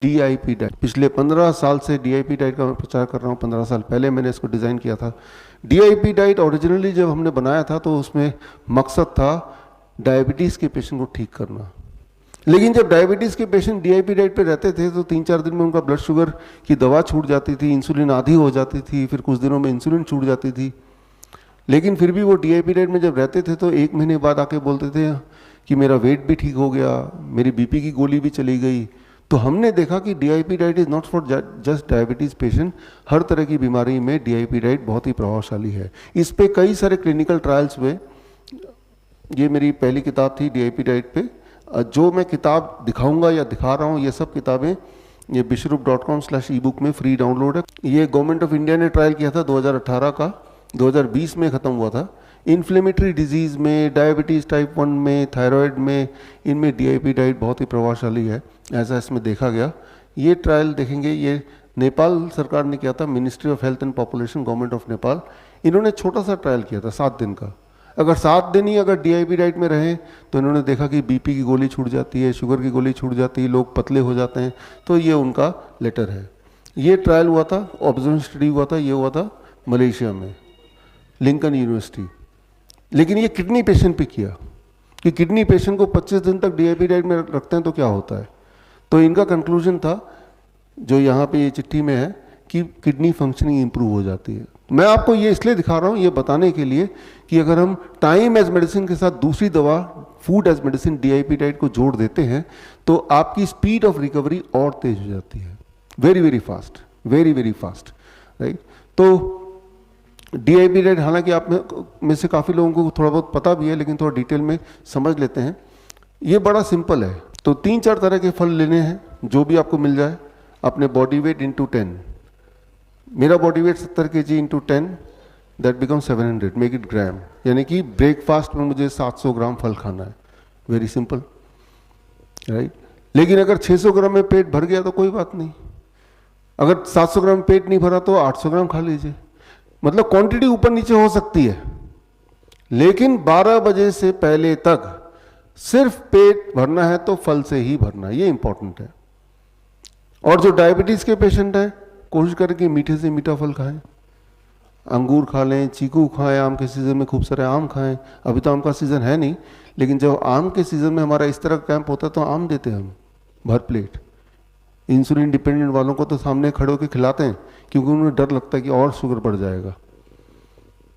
DIP diet, पिछले 15 साल से DIP डाइट का मैं प्रचार कर रहा हूँ। 15 साल पहले मैंने इसको डिज़ाइन किया था। DIP डाइट ओरिजिनली जब हमने बनाया था तो उसमें मकसद था डायबिटीज़ के पेशेंट को ठीक करना। लेकिन जब डायबिटीज़ के पेशेंट DIP डाइट पे रहते थे तो 3-4 दिन में उनका ब्लड शुगर की दवा छूट जाती थी, इंसुलिन आधी हो जाती थी, फिर कुछ दिनों में इंसुलिन छूट जाती थी। लेकिन फिर भी वो DIP डाइट में जब रहते थे तो 1 महीने बाद आके बोलते थे कि मेरा वेट भी ठीक हो गया, मेरी BP की गोली भी चली गई। तो हमने देखा कि DIP diet is not for just diabetes patient, हर तरह की बीमारी में DIP डाइट बहुत ही प्रभावशाली है। इस पे कई सारे क्लिनिकल ट्रायल्स हुए। ये मेरी पहली किताब थी DIP डाइट पे। जो मैं किताब दिखाऊंगा या दिखा रहा हूँ ये सब किताबें ये bishrup.com/ebook में फ्री डाउनलोड है। ये गवर्नमेंट ऑफ इंडिया ने ट्रायल किया था 2018 का, 2020 में ख़त्म हुआ था। इन्फ्लेमेटरी डिजीज़ में, डायबिटीज़ टाइप 1 में, थायराइड में, इनमें DIP डाइट बहुत ही प्रभावशाली है, ऐसा इसमें देखा गया। ये ट्रायल देखेंगे, ये नेपाल सरकार ने किया था, ministry of health and population, government of Nepal. इन्होंने छोटा सा ट्रायल किया था 7 दिन का। अगर 7 दिन ही अगर DIP डाइट में रहें तो इन्होंने देखा कि BP की गोली छूट जाती है, शुगर की गोली छूट जाती है, लोग पतले हो जाते हैं। तो ये उनका लेटर है। ये ट्रायल हुआ था, ऑब्जर्वेशन स्टडी हुआ था, ये हुआ था मलेशिया में, लिंकन यूनिवर्सिटी। लेकिन ये किडनी पेशेंट पे किया कि किडनी पेशेंट को 25 दिन तक DIP डाइट में रखते हैं तो क्या होता है। तो इनका कंक्लूजन था, जो यहाँ पे ये चिट्ठी में है, कि किडनी फंक्शनिंग इंप्रूव हो जाती है। मैं आपको ये इसलिए दिखा रहा हूँ, ये बताने के लिए कि अगर हम टाइम एज मेडिसिन के साथ दूसरी दवा food as medicine DIP diet को जोड़ देते हैं तो आपकी स्पीड ऑफ रिकवरी और तेज हो जाती है, very very fast, very very fast, right. तो DIP डाइट हालांकि आप में से काफ़ी लोगों को थोड़ा बहुत पता भी है, लेकिन थोड़ा डिटेल में समझ लेते हैं। ये बड़ा सिंपल है। तो 3-4 तरह के फल लेने हैं, जो भी आपको मिल जाए, अपने बॉडी वेट इंटू 10। मेरा body weight 70 kg into 10, that become 700, make it gram. यानी कि ब्रेकफास्ट में मुझे 700 ग्राम फल खाना है, वेरी सिंपल, राइट। लेकिन अगर 600 ग्राम में पेट भर गया तो कोई बात नहीं। अगर 700 ग्राम पेट नहीं भरा तो 800 ग्राम खा लीजिए। मतलब क्वांटिटी ऊपर नीचे हो सकती है, लेकिन 12 बजे से पहले तक सिर्फ पेट भरना है तो फल से ही भरना है, ये इंपॉर्टेंट है। और जो डायबिटीज के पेशेंट हैं, कोशिश करें कि मीठे से मीठा फल खाएं, अंगूर खा लें, चीकू खाएं, आम के सीज़न में खूब सारे आम खाएं। अभी तो आम का सीज़न है नहीं, लेकिन जब आम के सीज़न में हमारा इस तरह का कैंप होता है तो आम देते हैं हम भर प्लेट। इंसुलिन डिपेंडेंट वालों को तो सामने खड़े होकर खिलाते हैं, क्योंकि उन्हें डर लगता है कि और शुगर बढ़ जाएगा,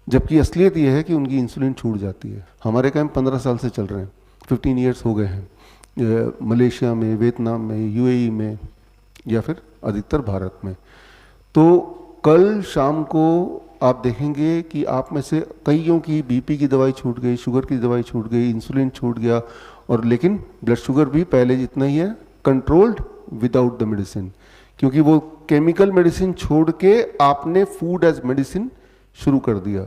जबकि असलियत यह है कि उनकी इंसुलिन छूट जाती है। हमारे कैंप 15 साल से चल रहे हैं, 15 ईयर्स हो गए हैं, मलेशिया में, वियतनाम में, UAE में, या फिर अधिकतर भारत में। तो कल शाम को आप देखेंगे कि आप में से कईयों की BP की दवाई छूट गई, शुगर की दवाई छूट गई, इंसुलिन छूट गया, और लेकिन ब्लड शुगर भी पहले जितना ही है, कंट्रोल्ड विदाउट द मेडिसिन, क्योंकि वो केमिकल मेडिसिन छोड़ के आपने फूड एज मेडिसिन शुरू कर दिया।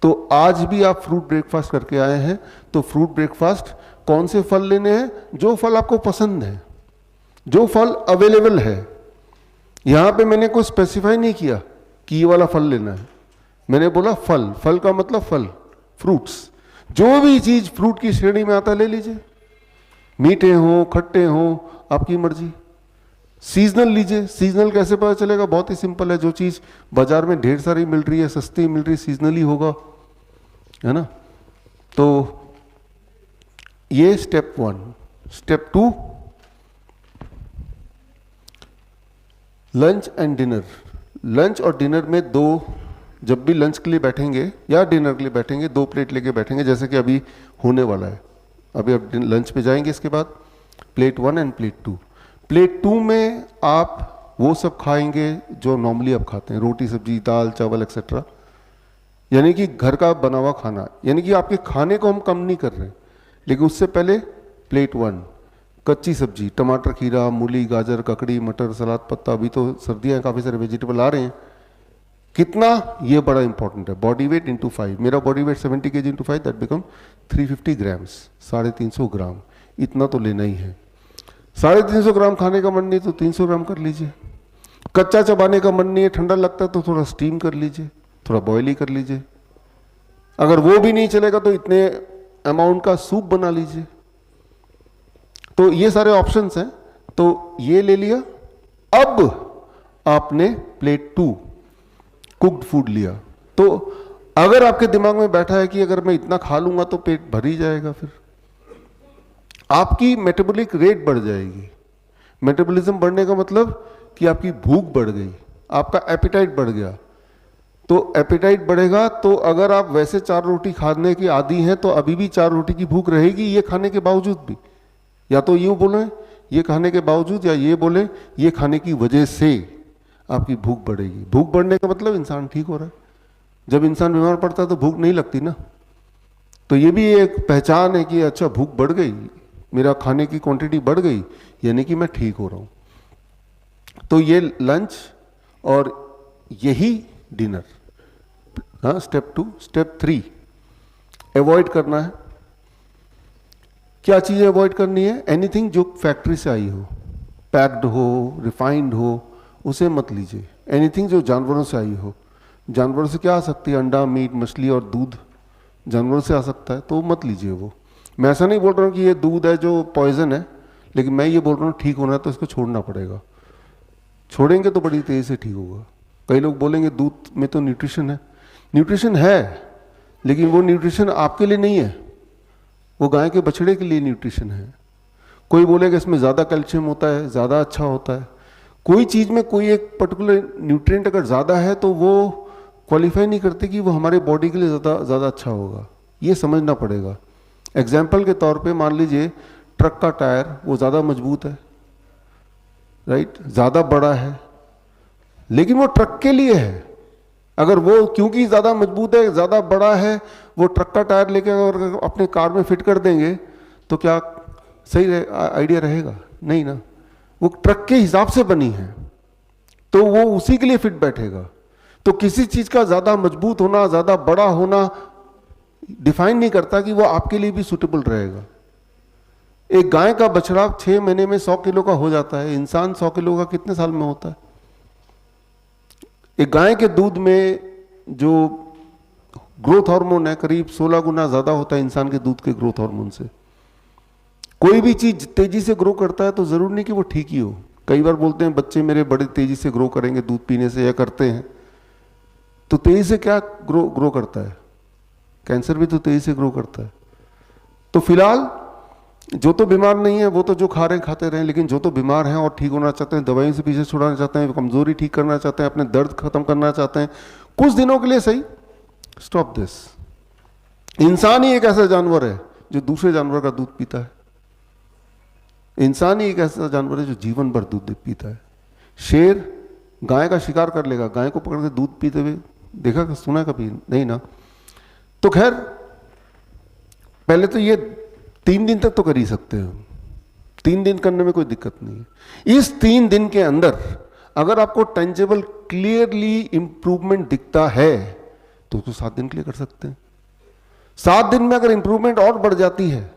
तो आज भी आप फ्रूट ब्रेकफास्ट करके आए हैं, तो फ्रूट ब्रेकफास्ट कौन से फल लेने हैं? जो फल आपको पसंद है, जो फल अवेलेबल है। यहां पे मैंने कोई स्पेसिफाई नहीं किया कि ये वाला फल लेना है, मैंने बोला फल। फल का मतलब फल, फ्रूट्स, जो भी चीज फ्रूट की श्रेणी में आता है ले लीजिए, मीठे हो, खट्टे हो, आपकी मर्जी। सीजनल लीजिए। सीजनल कैसे पता चलेगा? बहुत ही सिंपल है, जो चीज बाजार में ढेर सारी मिल रही है, सस्ती मिल रही है, सीजनली होगा, है ना। तो ये step 1। Step 2, lunch and dinner. Lunch और डिनर में जब भी लंच के लिए बैठेंगे या डिनर के लिए बैठेंगे, 2 प्लेट लेके बैठेंगे, जैसे कि अभी होने वाला है। अभी अब लंच पे जाएंगे, इसके बाद प्लेट 1 एंड प्लेट 2। प्लेट 2 में आप वो सब खाएंगे जो नॉर्मली आप खाते हैं, रोटी सब्जी, दाल चावल एक्सेट्रा, यानी कि घर का बना हुआ खाना। यानी कि आपके खाने को हम कम नहीं कर रहे, लेकिन उससे पहले प्लेट 1 कच्ची सब्जी, टमाटर, खीरा, मूली, गाजर, ककड़ी, मटर, सलाद, पत्ता। अभी तो सर्दियाँ हैं, काफ़ी सारे वेजिटेबल आ रहे हैं। कितना, ये बड़ा इंपॉर्टेंट है। Body weight into 5। मेरा body weight 70 kg into 5, that become 350 grams, 350 ग्राम। इतना तो लेना ही है। 350 ग्राम खाने का मन नहीं तो 300 ग्राम कर लीजिए। कच्चा चबाने का मन नहीं है, ठंडा लगता है तो थोड़ा स्टीम कर लीजिए, थोड़ा बॉयल ही कर लीजिए। अगर वो भी नहीं चलेगा तो इतने अमाउंट का सूप बना लीजिए। तो ये सारे ऑप्शंस हैं। तो ये ले लिया, अब आपने प्लेट 2 कुक्ड फूड लिया, तो अगर आपके दिमाग में बैठा है कि अगर मैं इतना खा लूंगा तो पेट भर ही जाएगा, फिर आपकी मेटाबॉलिक रेट बढ़ जाएगी। मेटाबॉलिज्म बढ़ने का मतलब कि आपकी भूख बढ़ गई, आपका एपेटाइट बढ़ गया। तो एपेटाइट बढ़ेगा तो अगर आप वैसे 4 रोटी खाने की आदी हैं तो अभी भी 4 रोटी की भूख रहेगी, ये खाने के बावजूद भी। या तो यूं बोले ये खाने के बावजूद, या ये बोले ये खाने की वजह से आपकी भूख बढ़ेगी। भूख बढ़ने का मतलब इंसान ठीक हो रहा है। जब इंसान बीमार पड़ता है तो भूख नहीं लगती ना, तो ये भी एक पहचान है कि अच्छा भूख बढ़ गई, मेरा खाने की क्वांटिटी बढ़ गई, यानी कि मैं ठीक हो रहा हूं। तो ये लंच और यही डिनर। हाँ, स्टेप 2। स्टेप 3 अवॉइड करना है। क्या चीजें अवॉइड करनी है? एनीथिंग जो फैक्ट्री से आई हो, पैक्ड हो, रिफाइंड हो, उसे मत लीजिए। एनीथिंग जो जानवरों से आई हो, जानवरों से क्या आ सकती है? अंडा, मीट, मछली और दूध जानवरों से आ सकता है, तो मत लीजिए वो। मैं ऐसा नहीं बोल रहा हूँ कि ये दूध है जो पॉइजन है, लेकिन मैं ये बोल रहा हूँ ठीक होना है तो इसको छोड़ना पड़ेगा। छोड़ेंगे तो बड़ी तेजी से ठीक होगा। कई लोग बोलेंगे दूध में तो न्यूट्रिशन है। न्यूट्रिशन है, लेकिन वो न्यूट्रिशन आपके लिए नहीं है, वो गाय के बछड़े के लिए न्यूट्रिशन है। कोई बोलेगा इसमें ज़्यादा कैल्शियम होता है, ज़्यादा अच्छा होता है। कोई चीज़ में कोई एक पर्टिकुलर न्यूट्रिएंट अगर ज़्यादा है तो वो क्वालिफाई नहीं करते कि वो हमारे बॉडी के लिए ज़्यादा अच्छा होगा। ये समझना पड़ेगा। एग्जाम्पल के तौर पे मान लीजिए ट्रक का टायर वो ज़्यादा मजबूत है, राइट, ज़्यादा बड़ा है, लेकिन वो ट्रक के लिए है। अगर वो क्योंकि ज़्यादा मजबूत है, ज़्यादा बड़ा है, वो ट्रक का टायर लेके अगर अपने कार में फिट कर देंगे तो क्या सही आइडिया रहेगा? नहीं ना। वो ट्रक के हिसाब से बनी है तो वो उसी के लिए फिट बैठेगा। तो किसी चीज़ का ज़्यादा मजबूत होना, ज़्यादा बड़ा होना डिफाइन नहीं करता कि वो आपके लिए भी सूटेबल रहेगा। एक गाय का बछड़ा 6 महीने में 100 किलो का हो जाता है, इंसान 100 किलो का कितने साल में होता है? एक गाय के दूध में जो ग्रोथ हार्मोन है करीब 16 गुना ज्यादा होता है इंसान के दूध के ग्रोथ हार्मोन से। कोई भी चीज तेजी से ग्रो करता है तो जरूर नहीं कि वो ठीक ही हो। कई बार बोलते हैं बच्चे मेरे बड़े तेजी से ग्रो करेंगे दूध पीने से, या करते हैं, तो तेजी से क्या ग्रो करता है? कैंसर भी तो तेजी से ग्रो करता है। तो फिलहाल जो तो बीमार नहीं है वो तो जो खा रहे हैं खाते रहे, लेकिन जो तो बीमार हैं और ठीक होना चाहते हैं, दवाइयों से पीछे छुड़ाना चाहते हैं, कमजोरी ठीक करना चाहते हैं, अपने दर्द खत्म करना चाहते हैं कुछ दिनों के लिए, सही, स्टॉप दिस। इंसान ही एक ऐसा जानवर है जो दूसरे जानवर का दूध पीता है। इंसान ही एक ऐसा जानवर है जो जीवन भर दूध पीता है। शेर गाय का शिकार कर लेगा, गाय को पकड़ के दूध पीते हुए देखा, सुना कभी? नहीं ना। तो खैर पहले तो ये 3 दिन तक तो कर ही सकते हो, 3 दिन करने में कोई दिक्कत नहीं है। इस 3 दिन के अंदर अगर आपको टेंजेबल क्लियरली इंप्रूवमेंट दिखता है तो 7 दिन के लिए कर सकते हैं। 7 दिन में अगर इंप्रूवमेंट और बढ़ जाती है,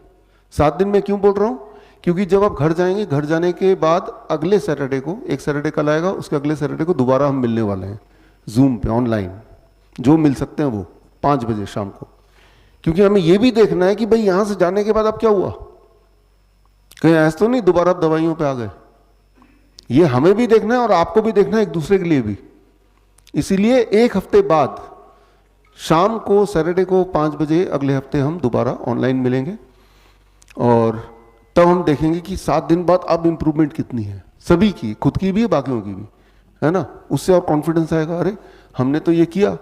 7 दिन में क्यों बोल रहा हूं? क्योंकि जब आप घर जाएंगे, घर जाने के बाद अगले सैटरडे को, एक सैटरडे कल आएगा, उसके अगले सैटरडे को दोबारा हम मिलने वाले हैं जूम पे ऑनलाइन, जो मिल सकते हैं वो 5 बजे शाम को। क्योंकि हमें यह भी देखना है कि भाई यहां से जाने के बाद अब क्या हुआ, कहीं ऐसा तो नहीं दोबारा आप दवाइयों पे आ गए। ये हमें भी देखना है और आपको भी देखना है, एक दूसरे के लिए भी। इसीलिए 1 हफ्ते बाद शाम को सैटरडे को 5 बजे अगले हफ्ते हम दोबारा ऑनलाइन मिलेंगे और तब हम देखेंगे कि 7 दिन बाद अब इंप्रूवमेंट कितनी है, सभी की, खुद की भी बाकियों की भी, है ना। उससे और कॉन्फिडेंस आएगा, अरे हमने तो ये किया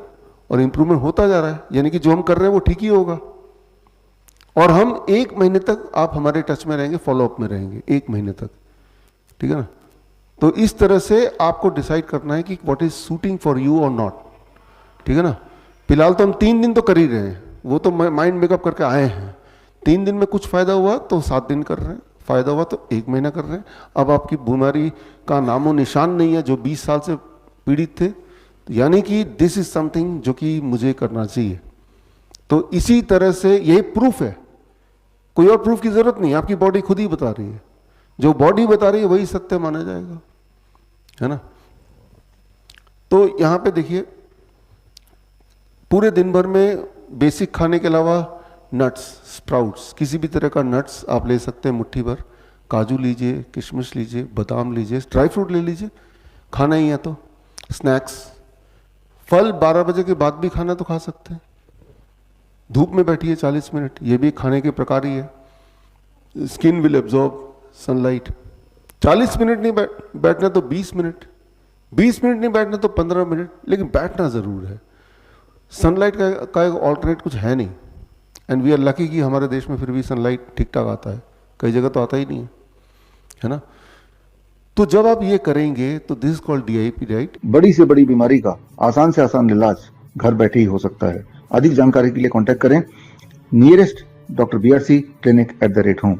और इंप्रूवमेंट होता जा रहा है, यानी कि जो हम कर रहे हैं वो ठीक ही होगा। और हम 1 महीने तक आप हमारे टच में रहेंगे, फॉलोअप में रहेंगे 1 महीने तक, ठीक है ना। तो इस तरह से आपको डिसाइड करना है कि what is suiting for you और नॉट, ठीक है ना। फिलहाल तो हम 3 दिन तो कर ही रहे हैं, वो तो माइंड मेकअप करके आए हैं। 3 दिन में कुछ फायदा हुआ तो 7 दिन कर रहे हैं, फायदा हुआ तो 1 महीना कर रहे हैं। अब आपकी बीमारी का नामो निशान नहीं है जो 20 साल से पीड़ित थे, यानी कि दिस इज समथिंग जो कि मुझे करना चाहिए। तो इसी तरह से यही प्रूफ है, कोई और प्रूफ की जरूरत नहीं, आपकी बॉडी खुद ही बता रही है। जो बॉडी बता रही है वही सत्य माना जाएगा, है ना। तो यहां पे देखिए, पूरे दिन भर में बेसिक खाने के अलावा नट्स, स्प्राउट्स, किसी भी तरह का नट्स आप ले सकते हैं मुट्ठी भर, काजू लीजिए, किशमिश लीजिए, बादाम लीजिए, ड्राई फ्रूट ले लीजिए, खाना ही है तो। स्नैक्स, फल 12 बजे के बाद भी खाना तो खा सकते हैं। धूप में बैठिए 40 मिनट, ये भी खाने के प्रकार ही है। Skin will absorb sunlight. 40 minute नहीं बैठना तो 20 मिनट, 20 मिनट नहीं बैठना तो 15 मिनट, लेकिन बैठना ज़रूर है। सनलाइट का एक ऑल्टरनेट कुछ है नहीं। एंड वी आर लकी कि हमारे देश में फिर भी सनलाइट ठीक ठाक आता है, कई जगह तो आता ही नहीं है ना। तो जब आप ये करेंगे तो this is called DIP diet. बड़ी से बड़ी बीमारी का आसान से आसान इलाज घर बैठे ही हो सकता है। अधिक जानकारी के लिए कांटेक्ट करें nearest Dr. BRC clinic @ home।